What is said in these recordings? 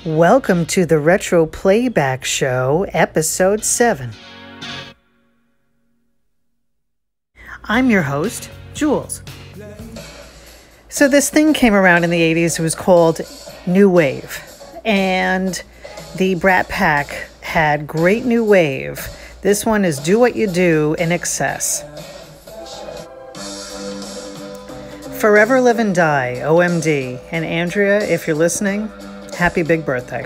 Welcome to the Retro Playback Show, Episode 7. I'm your host, Jules. So this thing came around in the 80s. It was called New Wave. And the Brat Pack had great New Wave. This one is Do What You Do in Excess. Forever Live and Die, OMD. And Andrea, if you're listening, happy big birthday.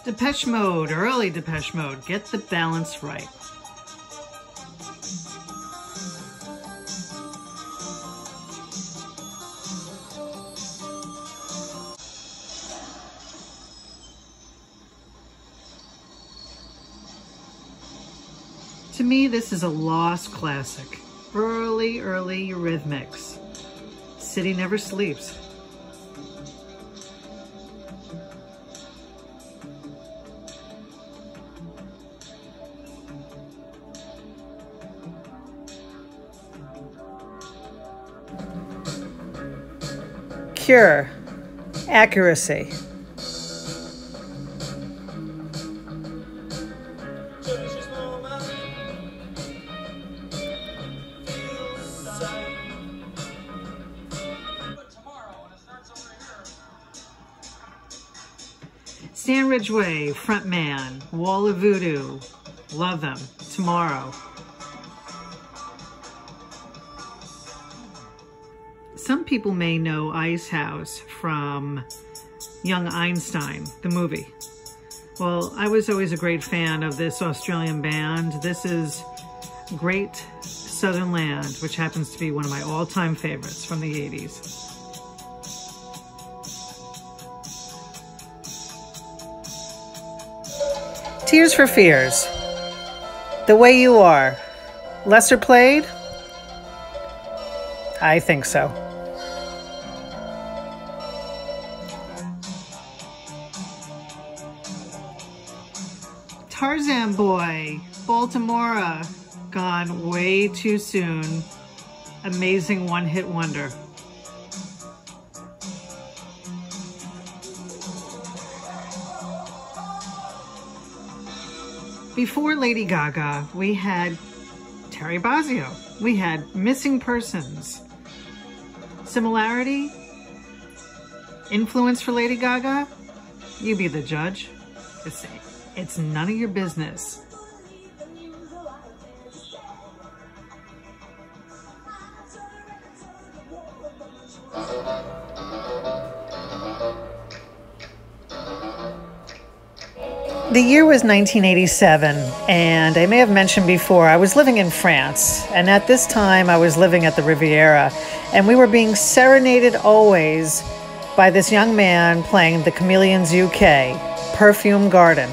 Depeche Mode, early Depeche Mode, get the balance right. To me, this is a lost classic. Early Eurythmics. City Never Sleeps. Cure. Accuracy. Stan Ridgway, frontman, Wall of Voodoo, love them, Tomorrow. Some people may know Ice House from Young Einstein, the movie. Well, I was always a great fan of this Australian band. This is Great Southern Land, which happens to be one of my all-time favorites from the 80s. Tears for Fears, The Way You Are, lesser played? I think so. Tarzan Boy, Baltimora, gone way too soon. Amazing one-hit wonder. Before Lady Gaga, we had Terry Bozzio. We had Missing Persons. Similarity? Influence for Lady Gaga? You be the judge. It's none of your business. The year was 1987, and I may have mentioned before, I was living in France, and at this time I was living at the Riviera, and we were being serenaded always by this young man playing the Chameleons UK, Perfume Garden.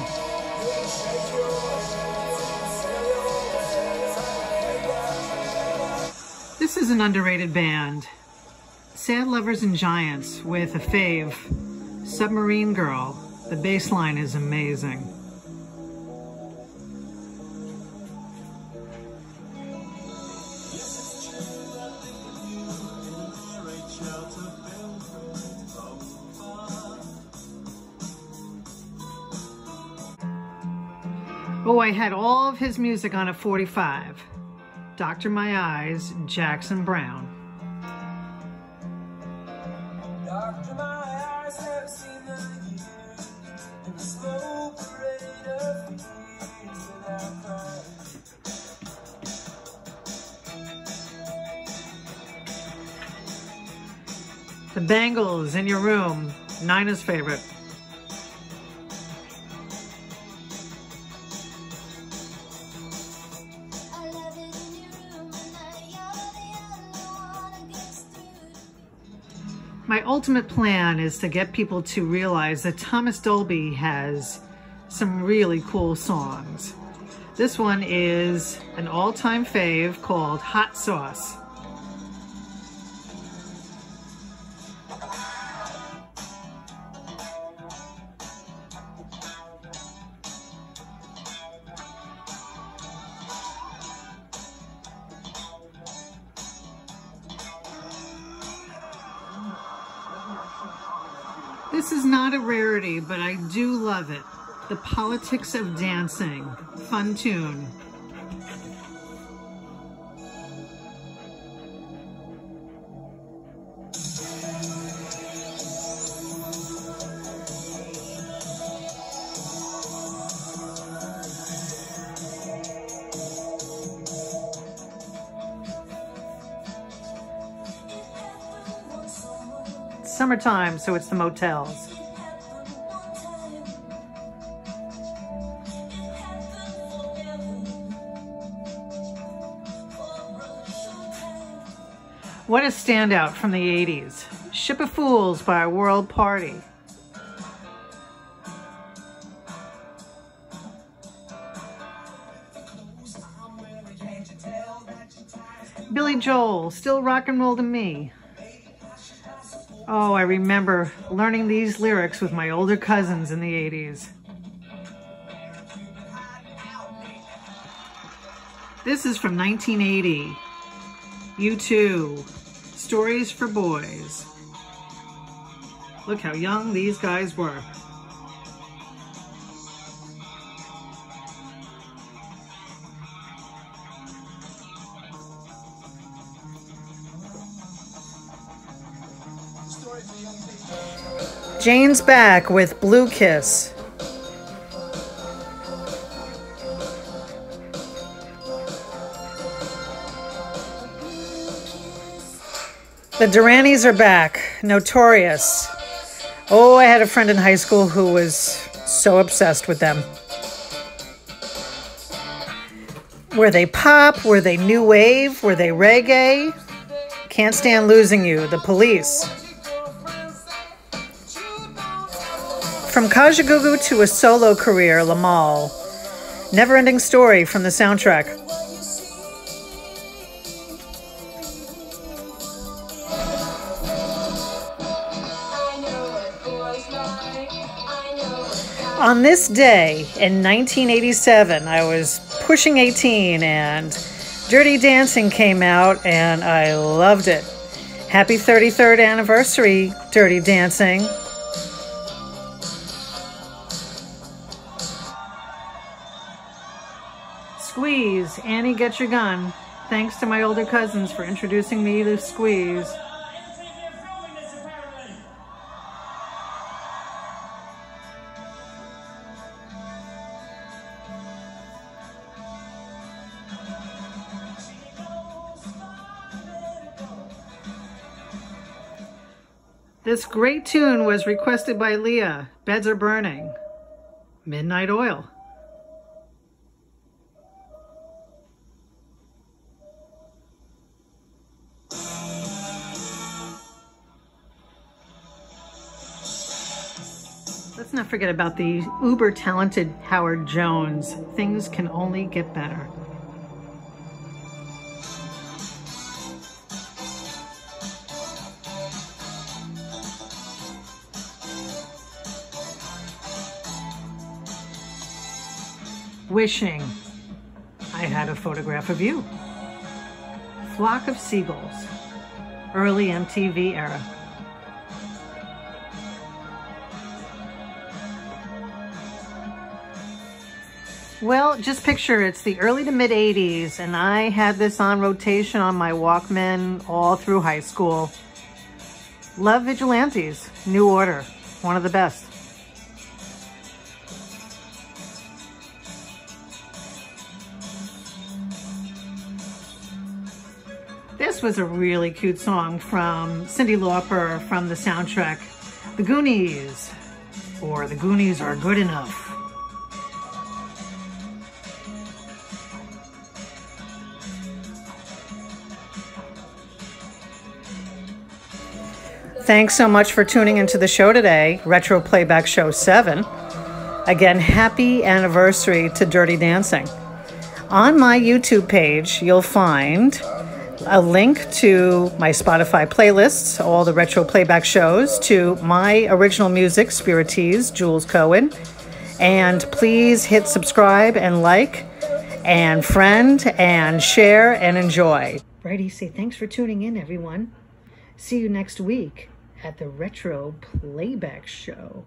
This is an underrated band. Sad Lovers and Giants with a fave, Submarine Girl. The bass line is amazing. Oh, I had all of his music on a 45. Dr. My Eyes, Jackson Browne. Dr. My eyes have seen the years in the slow parade of years without crying. The Bangles, In Your Room, Nina's favorite. My ultimate plan is to get people to realize that Thomas Dolby has some really cool songs. This one is an all-time fave called Hot Sauce. This is not a rarity, but I do love it. The Politics of Dancing. Fun tune. Summertime, so it's the motels. What a standout from the 80s. Ship of Fools by World Party. Billy Joel, Still Rock and Roll to Me. Oh, I remember learning these lyrics with my older cousins in the 80s. This is from 1980. U2, Stories for Boys. Look how young these guys were. Jane's back with Blue Kiss. The Duranis are back. Notorious. Oh, I had a friend in high school who was so obsessed with them. Were they pop? Were they new wave? Were they reggae? Can't Stand Losing You, The Police. From Kajagoogoo to a solo career, Lamal. Never-ending Story from the soundtrack. On this day in 1987, I was pushing 18 and Dirty Dancing came out and I loved it. Happy 33rd anniversary, Dirty Dancing. Squeeze, Annie Get Your Gun. Thanks to my older cousins for introducing me to Squeeze. This great tune was requested by Leah. Beds Are Burning. Midnight Oil. Let's not forget about the uber talented Howard Jones. Things Can Only Get Better. Wishing I Had a Photograph of You. Flock of Seagulls. Early MTV era. Well, just picture it's the early to mid 80s and I had this on rotation on my Walkman all through high school. Love Vigilantes, New Order, one of the best. This was a really cute song from Cyndi Lauper from the soundtrack The Goonies, or The Goonies Are Good Enough. Thanks so much for tuning into the show today, Retro Playback Show 7. Again, happy anniversary to Dirty Dancing. On my YouTube page, you'll find a link to my Spotify playlists, all the retro playback shows, to my original music, Spirites, Jules Cohen. And please hit subscribe and like and friend and share and enjoy. Righty, say thanks for tuning in, everyone. See you next week. at the Retro Playback Show.